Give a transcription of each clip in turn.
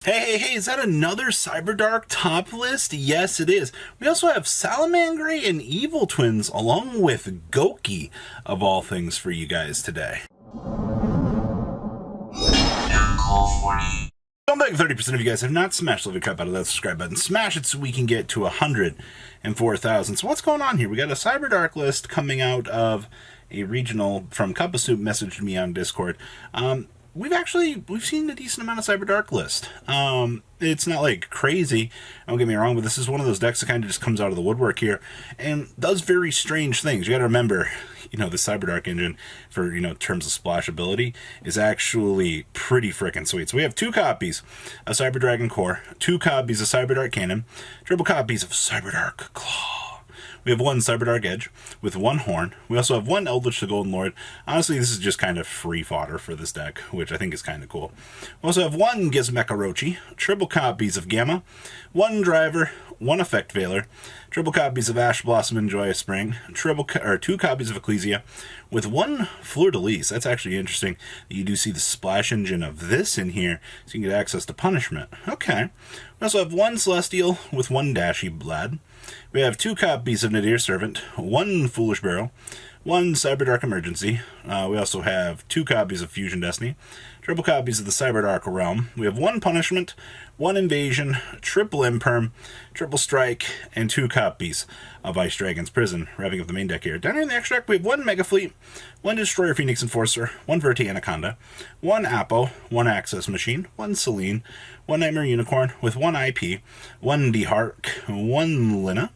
Hey, is that another Cyberdark top list? Yes, it is. We also have Salamangreat and Evil Twins, along with Gouki, of all things, for you guys today. Don't beg 30% of you guys have not smashed the cut out of that subscribe button. Smash it so we can get to 104,000. So what's going on here? We got a Cyberdark list coming out of a regional from Cup of Soup messaged me on Discord. We've seen a decent amount of Cyberdark list. It's not like crazy, don't get me wrong, but this is one of those decks that kind of just comes out of the woodwork here and does very strange things. You got to remember, the Cyberdark engine for, terms of splashability is actually pretty freaking sweet. So we have 2 copies of Cyber Dragon Core, 2 copies of Cyberdark Cannon, triple copies of Cyberdark Claw. We have 1 Cyberdark Edge with 1 Horn. We also have 1 Eldritch the Golden Lord. Honestly, this is just kind of free fodder for this deck, which I think is kind of cool. We also have 1 Gizmecha triple copies of Gamma, 1 Driver, 1 Effect Veiler, triple copies of Ash Blossom and Joyous Spring, 2 copies of Ecclesia, with 1 Fleur de Lis. That's actually interesting. You do see the splash engine of this in here, so you can get access to Punishment. Okay. We also have 1 Celestial with 1 Dashy Blad. We have 2 copies of Nadir Servant, 1 Foolish Barrel, 1 Cyberdark Emergency. We also have 2 copies of Fusion Destiny, triple copies of the Cyberdark Realm. We have 1 Punishment, 1 Invasion, triple Imperm, triple Strike, and 2 copies of Ice Dragon's Prison, wrapping up the main deck here. Down here in the extra deck, we have 1 Mega Fleet, 1 Destroyer Phoenix Enforcer, 1 Verti Anaconda, 1 Apo, 1 Access Machine, 1 Celine, 1 Nightmare Unicorn with 1 IP, 1 D-Hark, 1 Lina,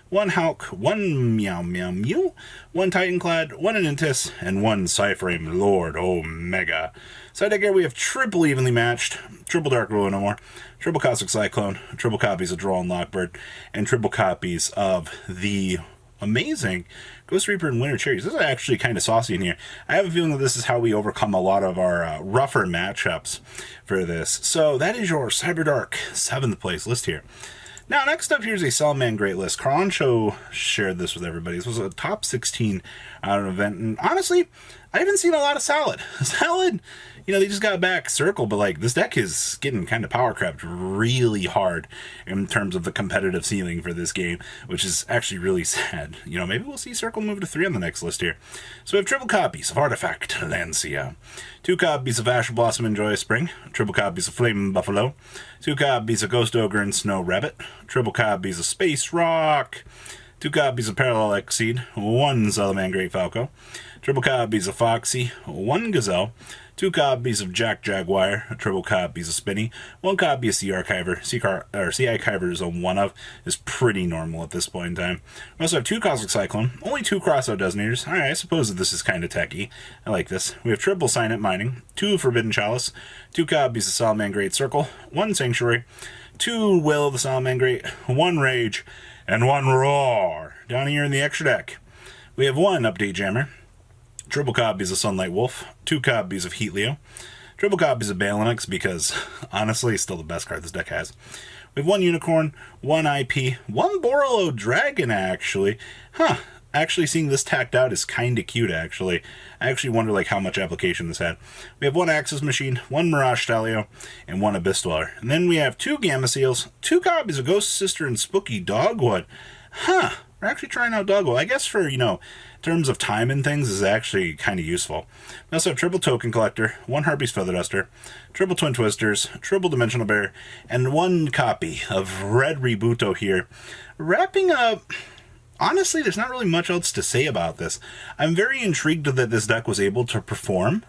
1 Hulk, 1 Meow Meow Mew, 1 Titanclad, 1 Anantis, and 1 Cyframe Lord Omega. Side deck here we have triple evenly matched, triple Dark Ruler No More, triple Cosmic Cyclone, triple copies of Droll and Lockbird, and triple copies of the amazing Ghost Reaper and Winter Cherries. This is actually kind of saucy in here. I have a feeling that this is how we overcome a lot of our rougher matchups for this. So that is your Cyberdark 7th place list here. Now, next up, here's a Salamangreat list. Karancho shared this with everybody. This was a top 16 out of an event, and honestly, I haven't seen a lot of Salad. Salad, they just got back Circle, but, this deck is getting kind of power crept really hard in terms of the competitive ceiling for this game, which is actually really sad. Maybe we'll see Circle move to 3 on the next list here. So we have triple copies of Artifact Lancia, 2 copies of Ash Blossom and Joyous Spring, triple copies of Flame Buffalo, 2 copies of Ghost Ogre and Snow Rabbit, triple copies of Space Rock, 2 copies of Parallel Exceed, 1 Salamangreat Falco, triple copies of Foxy, 1 Gazelle, 2 copies of Jack Jaguar, triple copies of Spinny, 1 copy of Sea Archiver. Sea Archiver is a 1 of, is pretty normal at this point in time. We also have 2 Cosmic Cyclone, only 2 Crossout Detonators. Alright, I suppose that this is kind of techy. I like this. We have triple Signet Mining, 2 Forbidden Chalice, 2 copies of Salamangreat Circle, 1 Sanctuary, 2 Will of the Salamangreat, 1 Rage, and 1 Roar. Down here in the extra deck, we have 1 Update Jammer, triple copies of Sunlight Wolf, 2 copies of Heat Leo, triple copies of Balinix, because honestly, it's still the best card this deck has. We have 1 Unicorn, 1 IP, 1 Borolo Dragon, actually. Actually, seeing this tacked out is kind of cute, actually. I actually wonder, how much application this had. We have 1 Axis Machine, 1 Mirage Stalio, and 1 Abyss Dweller. And then we have 2 Gamma Seals, 2 copies of Ghost Sister and Spooky Dogwood. We're actually trying out Dogwood. I guess for, terms of time and things is actually kind of useful. We also have triple Token Collector, 1 Harpy's Feather Duster, triple Twin Twisters, triple Dimensional Bear, and 1 copy of Red Rebuto here. Wrapping up, honestly, there's not really much else to say about this. I'm very intrigued that this deck was able to perform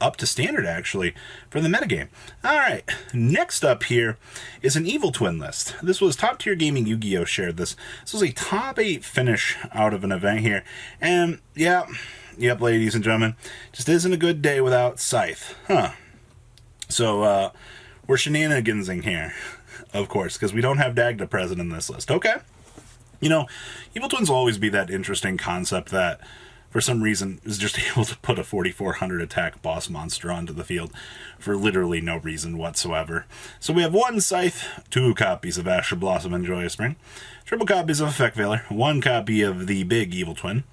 up to standard, actually, for the metagame. Alright, next up here is an Evil Twin list. This was Top Tier Gaming Yu-Gi-Oh! Shared this. This was a top 8 finish out of an event here. And, yep, ladies and gentlemen, just isn't a good day without Scythe. So, we're shenanigansing here, of course, because we don't have Dagda present in this list. Okay. Evil Twins will always be that interesting concept that for some reason, is just able to put a 4400 attack boss monster onto the field for literally no reason whatsoever. So we have 1 Scythe, 2 copies of Asher Blossom and Joyous Spring, triple copies of Effect Veiler, 1 copy of the Big Evil Twin,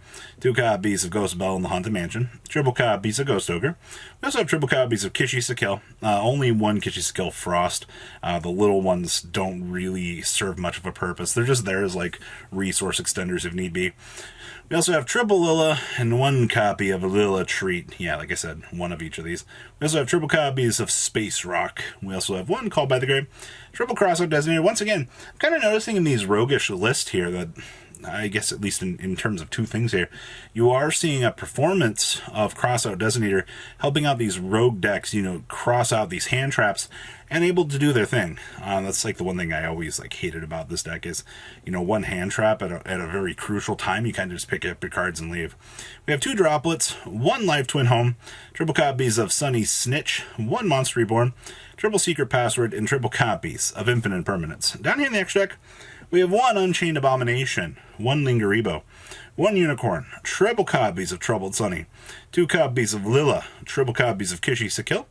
2 copies of Ghost Bell in the Haunted Mansion, triple copies of Ghost Ogre. We also have triple copies of Kishi Sakil, only 1 Kishi Sakil Frost. The little ones don't really serve much of a purpose. They're just there as like resource extenders if need be. We also have triple Lilla and 1 copy of a Lilla Treat. Yeah, like I said, 1 of each of these. We also have triple copies of Space Rock. We also have 1 Called by the Grave. Triple Crossout Designator. Once again, I'm kind of noticing in these roguish lists here that, I guess at least in terms of 2 things here, you are seeing a performance of Crossout Designator helping out these rogue decks, you know, cross out these hand traps and able to do their thing. That's like the one thing I always like hated about this deck is, you know, 1 hand trap at a very crucial time, you kind of just pick up your cards and leave. We have 2 droplets, 1 Live Twin Home, triple copies of Sunny Snitch, 1 Monster Reborn, triple Secret Password, and triple copies of Infinite Permanence. Down here in the extra deck, we have 1 Unchained Abomination, 1 Lingeribo, 1 Unicorn, triple copies of Troubled Sunny, 2 copies of Lilla, triple copies of Kishi Sakil,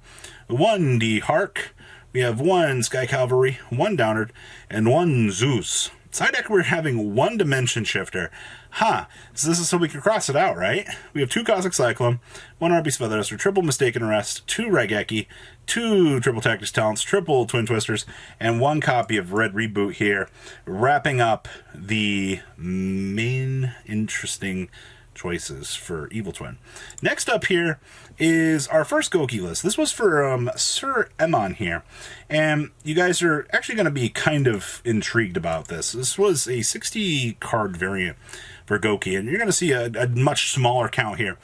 1 D Hark. We have 1 Sky Cavalry, 1 Downard, and 1 Zeus. Side deck, we're having 1 Dimension Shifter. So this is so we can cross it out, right? We have 2 Cosmic Cyclone, 1 Arby's Featherduster, triple Mistaken Arrest, 2 Regeki, 2 triple Tactics Talents, triple Twin Twisters, and 1 copy of Red Reboot here, wrapping up the main interesting choices for Evil Twin. Next up here is our first Gouki list. This was for Sir Emon here, and you guys are actually going to be kind of intrigued about this. This was a 60 card variant for Gouki, and you're going to see a much smaller count here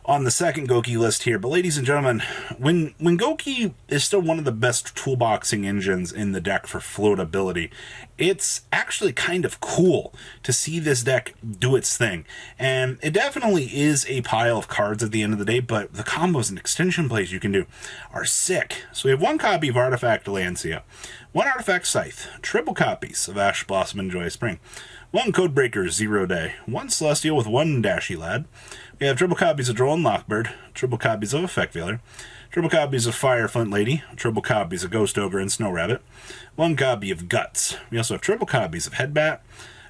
on the second Gouki list here. But ladies and gentlemen, when Gouki is still one of the best toolboxing engines in the deck for floatability, it's actually kind of cool to see this deck do its thing. And it definitely is a pile of cards at the end of the day, but the combos and extension plays you can do are sick. So we have 1 copy of Artifact Lancia, 1 Artifact Scythe, triple copies of Ash Blossom and Joyous Spring, 1 Codebreaker 0 Day, 1 Celestial with 1 Dashy Lad. We have triple copies of Droll and Lockbird, triple copies of Effect Veiler, triple copies of Fire Flint Lady, triple copies of Ghost Ogre and Snow Rabbit, 1 copy of Guts. We also have triple copies of Headbat,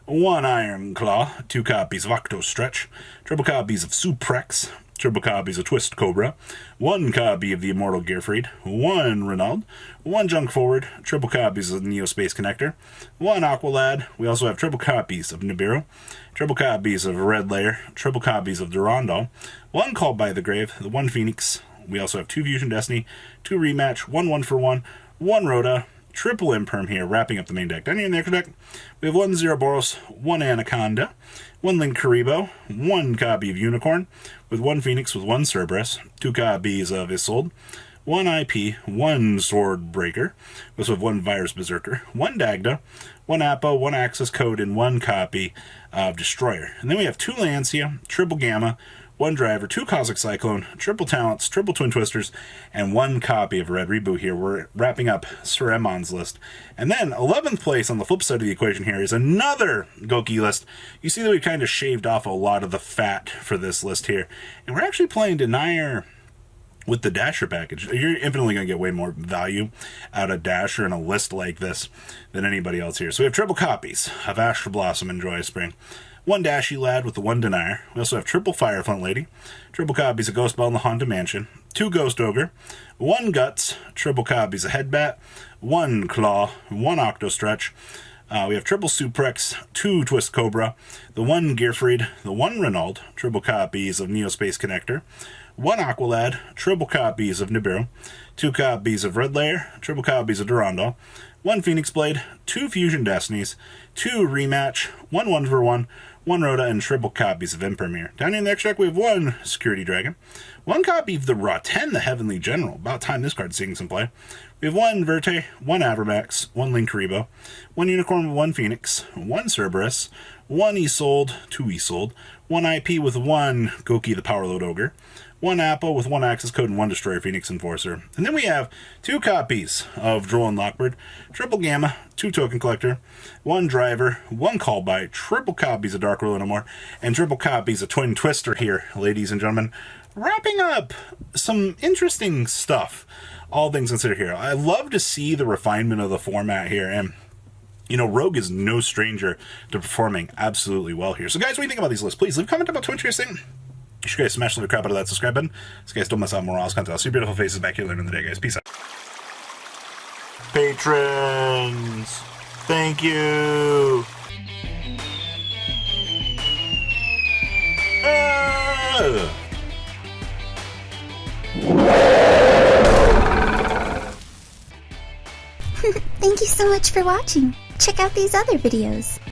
1 Iron Claw, 2 copies of Octo Stretch, triple copies of Suprex, triple copies of Twist Cobra, 1 copy of the Immortal Gearfried, 1 Renault, 1 Junk Forward, triple copies of the Neo Space Connector, 1 Aqualad. We also have triple copies of Nibiru, triple copies of Red Layer, triple copies of Durandal, 1 Called by the Grave, the 1 Phoenix. We also have 2 Fusion Destiny, 2 Rematch, 1 1-for-1, 1 Rhoda, triple Imperm here, wrapping up the main deck. Down here in the extra deck, we have 1 Zeroboros, 1 Anaconda, 1 Linkuriboh, 1 copy of Unicorn, with 1 Phoenix with 1 Cerberus, 2 copies of Isolde, 1 IP, 1 Sword Breaker, we also have 1 Virus Berserker, 1 Dagda, 1 Appo, 1 Access Code, and 1 copy of Destroyer. And then we have 2 Lancia, triple Gamma, 1 Driver, 2 Cosmic Cyclone, triple Talents, triple Twin Twisters, and 1 copy of Red Reboot here. We're wrapping up Sir Emon's list. And then 11th place on the flip side of the equation here is another Gouki list. You see that we kind of shaved off a lot of the fat for this list here. And we're actually playing Denier with the Dasher package. You're infinitely going to get way more value out of Dasher in a list like this than anybody else here. So we have triple copies of Asher Blossom and Joyous Spring, 1 Dashy Lad with the 1 Denier. We also have triple Fire Flint Lady, triple copies of Ghost Bell in the Haunted Mansion, 2 Ghost Ogre, 1 Guts, triple copies of Headbat, 1 Claw, 1 Octo Stretch. We have triple Suprex, 2 Twist Cobra, the 1 Gearfried, the 1 Renault, triple copies of Neo Space Connector, 1 Aqualad, triple copies of Nibiru, 2 copies of Red Layer, triple copies of Durandal, 1 Phoenix Blade, 2 Fusion Destinies, 2 Rematch, 1 1-for-1, 1 Rhoda, and triple copies of Impermere. Down in the next deck, we have 1 Security Dragon, 1 copy of the Ra-10, the Heavenly General. About time this card's seeing some play. We have 1 Verte, 1 Avermax, 1 Linkuriboh, 1 Unicorn with 1 Phoenix, 1 Cerberus, 1 Isolde, 2 Isolde, 1 IP with 1 Gouki the Powerload Ogre, 1 Apple with 1 access code and 1 Destroyer Phoenix Enforcer. And then we have 2 copies of Droll and Lockbird, Triple Gamma, 2 Token Collector, 1 Driver, 1 Call By, triple copies of Dark Ruler No More, and triple copies of Twin Twister here, ladies and gentlemen. Wrapping up some interesting stuff, all things considered here. I love to see the refinement of the format here, and you know, Rogue is no stranger to performing absolutely well here. So guys, what do you think about these lists? Please leave a comment about Twitch, you're saying. You should guys smash the crap out of that subscribe button. So guys, don't miss out on more awesome content. I'll see your beautiful faces back here later in the day, guys. Peace out. Patrons, thank you. Thank you so much for watching. Check out these other videos.